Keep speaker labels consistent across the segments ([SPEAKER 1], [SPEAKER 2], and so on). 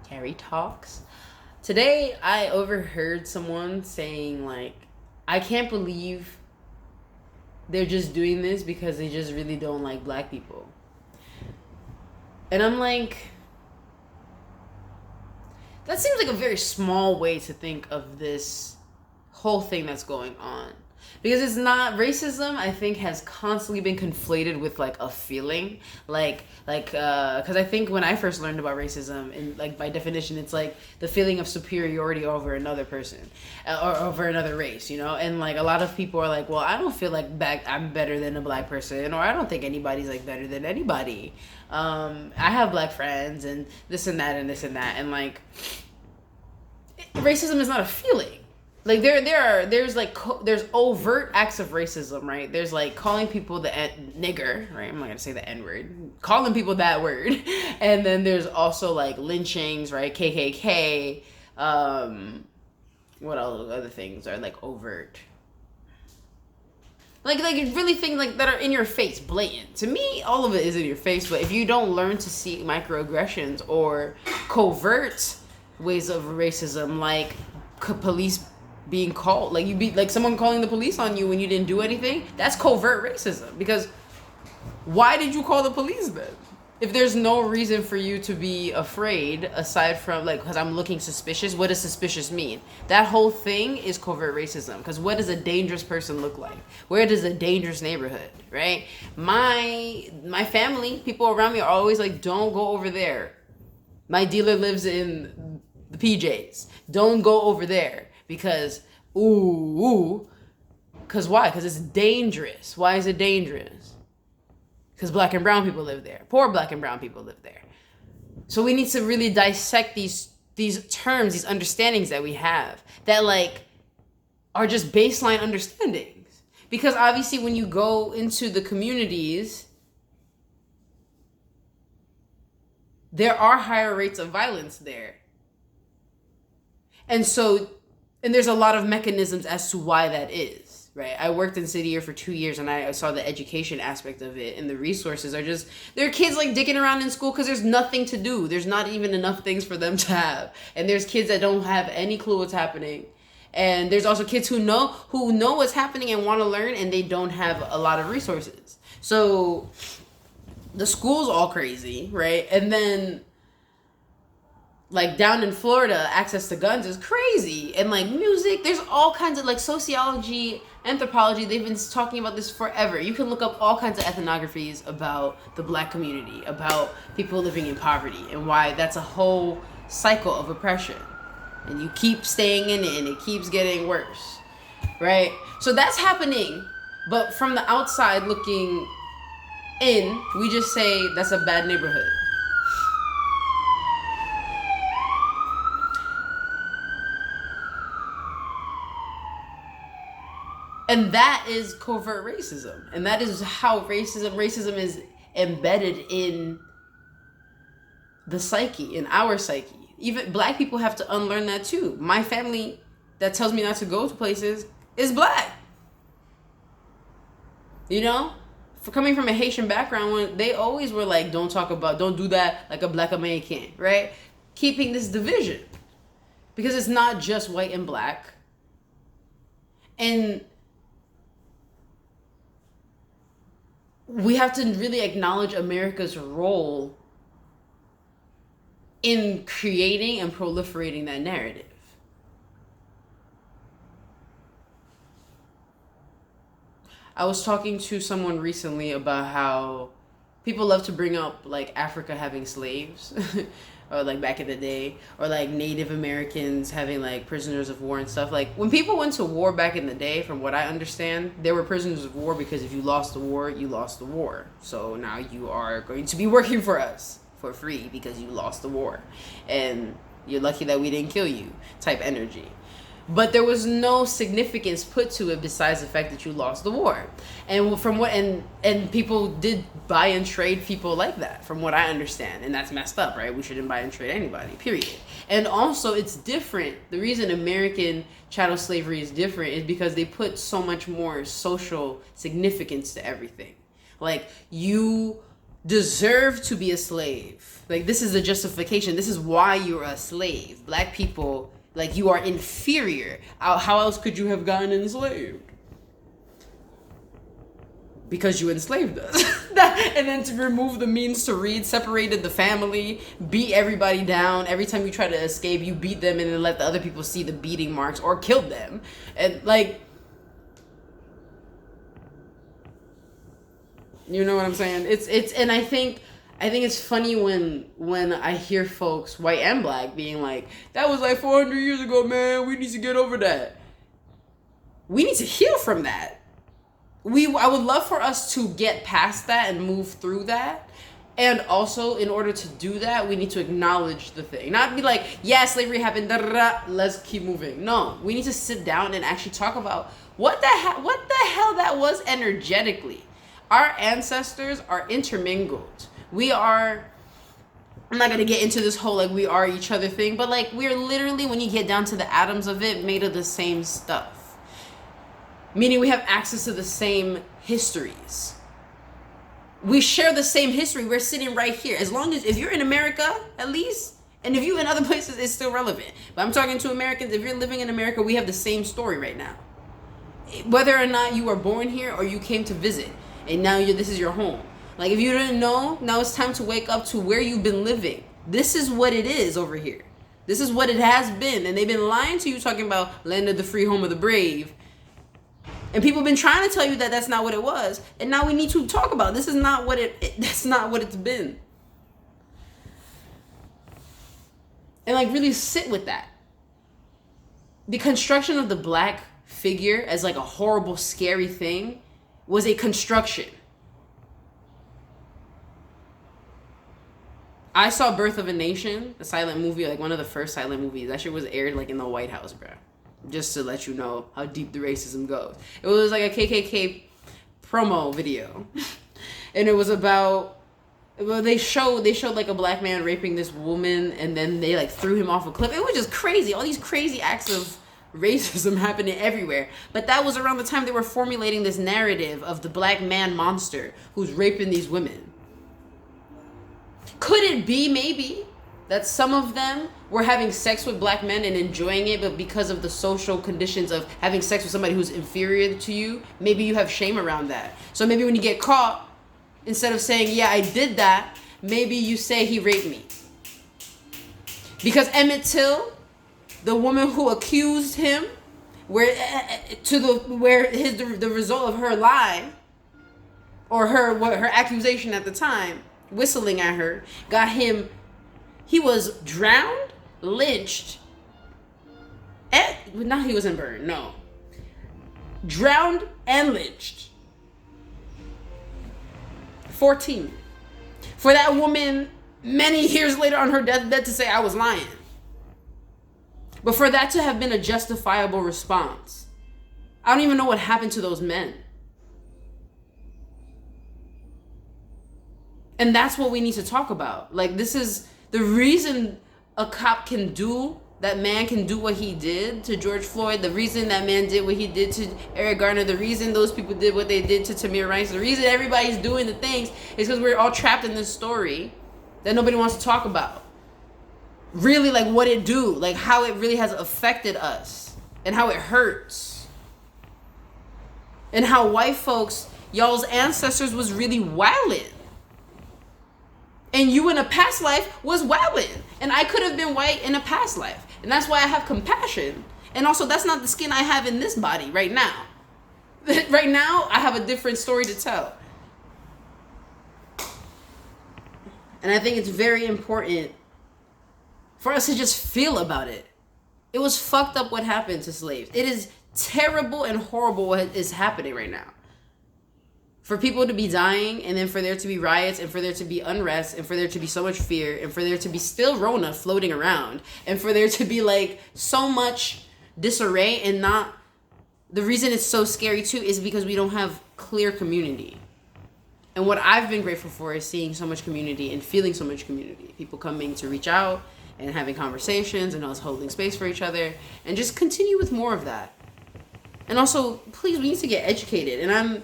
[SPEAKER 1] Gari talks. Today, I overheard someone saying, like, I can't believe they're just doing this because they just really don't like black people. And I'm like, that seems like a very small way to think of this whole thing that's going on. Because it's not racism, I think, has constantly been conflated with like a feeling, because I think when I first learned about racism, and like by definition, it's like the feeling of superiority over another person, or over another race, and like a lot of people are like, well, I don't feel like I'm better than a black person, or I don't think anybody's like better than anybody. I have black friends, and this and that, and this and that, and like racism is not a feeling. Like there's overt acts of racism, right? There's like calling people the nigger, right? I'm not gonna say the N word, calling people that word, and then there's also like lynchings, right? KKK. What other things are like overt? Like really things like that are in your face, blatant. To me, all of it is in your face. But if you don't learn to see microaggressions or covert ways of racism, like police being called, like you be like someone calling the police on you when you didn't do anything, that's covert racism. Because why did you call the police then? If there's no reason for you to be afraid aside from like, because I'm looking suspicious, what does suspicious mean? That whole thing is covert racism. Because what does a dangerous person look like? Where does a dangerous neighborhood, right? My family, people around me are always like, don't go over there. My dealer lives in the PJs. Don't go over there. Because, because why? Because it's dangerous. Why is it dangerous? Because black and brown people live there. Poor black and brown people live there. So we need to really dissect these terms, these understandings that we have that like are just baseline understandings. Because obviously when you go into the communities, there are higher rates of violence there. And there's a lot of mechanisms as to why that is, right? I worked in City Year for 2 years and I saw the education aspect of it, and the resources are just, there are kids like dicking around in school because there's nothing to do. There's not even enough things for them to have. And there's kids that don't have any clue what's happening. And there's also kids who know what's happening and want to learn, and they don't have a lot of resources. So the school's all crazy, right? And then like down in Florida, access to guns is crazy. And like music, there's all kinds of like sociology, anthropology, they've been talking about this forever. You can look up all kinds of ethnographies about the black community, about people living in poverty, and why that's a whole cycle of oppression. And you keep staying in it and it keeps getting worse, right? So that's happening. But from the outside looking in, we just say that's a bad neighborhood. And that is covert racism. And that is how racism is embedded in the psyche, in our psyche. Even black people have to unlearn that too. My family that tells me not to go to places is black. For coming from a Haitian background, when they always were like, don't do that like a black American, right? Keeping this division. Because it's not just white and black. And we have to really acknowledge America's role in creating and proliferating that narrative. I was talking to someone recently about how people love to bring up like Africa having slaves or like back in the day, or like Native Americans having like prisoners of war and stuff. Like when people went to war back in the day, from what I understand, there were prisoners of war because if you lost the war, you lost the war. So now you are going to be working for us for free because you lost the war. And you're lucky that we didn't kill you type energy. But there was no significance put to it besides the fact that you lost the war. And from what and people did buy and trade people like that, from what I understand. And that's messed up, right? We shouldn't buy and trade anybody, period. And also it's different. The reason American chattel slavery is different is because they put so much more social significance to everything. Like you deserve to be a slave. Like, this is the justification. This is why you're a slave. Black people, like, you are inferior. How else could you have gotten enslaved? Because you enslaved us. And then to remove the means to read, separated the family, beat everybody down. Every time you try to escape, you beat them and then let the other people see the beating marks or killed them. And, like, you know what I'm saying? And I think it's funny when I hear folks, white and black, being like, that was like 400 years ago, man. We need to get over that. We need to heal from that. I would love for us to get past that and move through that. And also, in order to do that, we need to acknowledge the thing. Not be like, yeah, slavery happened, let's keep moving. No, we need to sit down and actually talk about what the hell that was energetically. Our ancestors are intermingled. I'm not going to get into this whole, like, we are each other thing, but, like, we're literally, when you get down to the atoms of it, made of the same stuff. Meaning we have access to the same histories. We share the same history. We're sitting right here. As long as, if you're in America, at least, and if you're in other places, it's still relevant. But I'm talking to Americans. If you're living in America, we have the same story right now. Whether or not you were born here or you came to visit, and now this is your home. Like, if you didn't know, now it's time to wake up to where you've been living. This is what it is over here. This is what it has been. And they've been lying to you, talking about land of the free, home of the brave. And people have been trying to tell you that that's not what it was. And now we need to talk about it. This is not what that's not what it's been. And, like, really sit with that. The construction of the black figure as, like, a horrible, scary thing was a construction. I saw Birth of a Nation, a silent movie, like one of the first silent movies. That shit was aired, like, in the White House, bro. Just to let you know how deep the racism goes. It was like a KKK promo video. And it was about, well, they showed like a black man raping this woman, and then they, like, threw him off a cliff. It was just crazy. All these crazy acts of racism happening everywhere. But that was around the time they were formulating this narrative of the black man monster who's raping these women. Could it be, maybe, that some of them were having sex with black men and enjoying it, but because of the social conditions of having sex with somebody who's inferior to you, maybe you have shame around that. So maybe when you get caught, instead of saying, yeah, I did that, maybe you say he raped me. Because Emmett Till, the woman who accused him, the result of her lie, or her accusation at the time, whistling at her, got him. He was drowned, lynched, he wasn't burned, no. Drowned and lynched. 14. For that woman, many years later on her deathbed, to say I was lying. But for that to have been a justifiable response, I don't even know what happened to those men. And that's what we need to talk about. Like, this is the reason a cop can do, that man can do what he did to George Floyd, the reason that man did what he did to Eric Garner, the reason those people did what they did to Tamir Rice, the reason everybody's doing the things is because we're all trapped in this story that nobody wants to talk about. Really, like, what it do, like how it really has affected us and how it hurts. And how white folks, y'all's ancestors was really wildin'. And you in a past life was wildin'. And I could have been white in a past life. And that's why I have compassion. And also, that's not the skin I have in this body right now. Right now, I have a different story to tell. And I think it's very important for us to just feel about it. It was fucked up what happened to slaves. It is terrible and horrible what is happening right now. For people to be dying, and then for there to be riots, and for there to be unrest, and for there to be so much fear, and for there to be still Rona floating around, and for there to be, like, so much disarray, and not... The reason it's so scary, too, is because we don't have clear community. And what I've been grateful for is seeing so much community and feeling so much community. People coming to reach out and having conversations and us holding space for each other, and just continue with more of that. And also, please, we need to get educated. And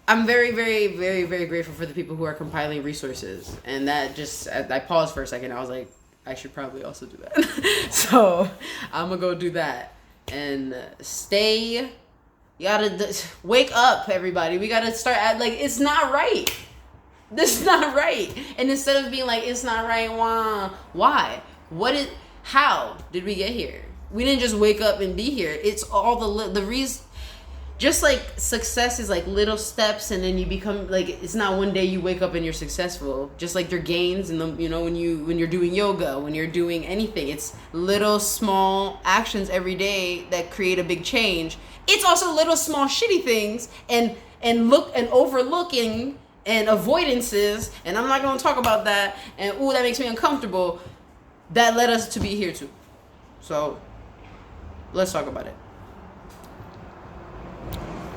[SPEAKER 1] I'm very, very, very, very grateful for the people who are compiling resources. And that just, I paused for a second. I was like, I should probably also do that. So I'm going to go do that. And stay, you gotta wake up, everybody. We gotta start like, it's not right. This is not right. And instead of being like, it's not right, why? How did we get here? We didn't just wake up and be here. It's all the reason. Just like success is like little steps, and then you become like, it's not one day you wake up and you're successful. Just like your gains and when you're doing yoga, when you're doing anything, it's little small actions every day that create a big change. It's also little small shitty things and overlooking and avoidances, and I'm not gonna talk about that. And that makes me uncomfortable. That led us to be here too. So let's talk about it.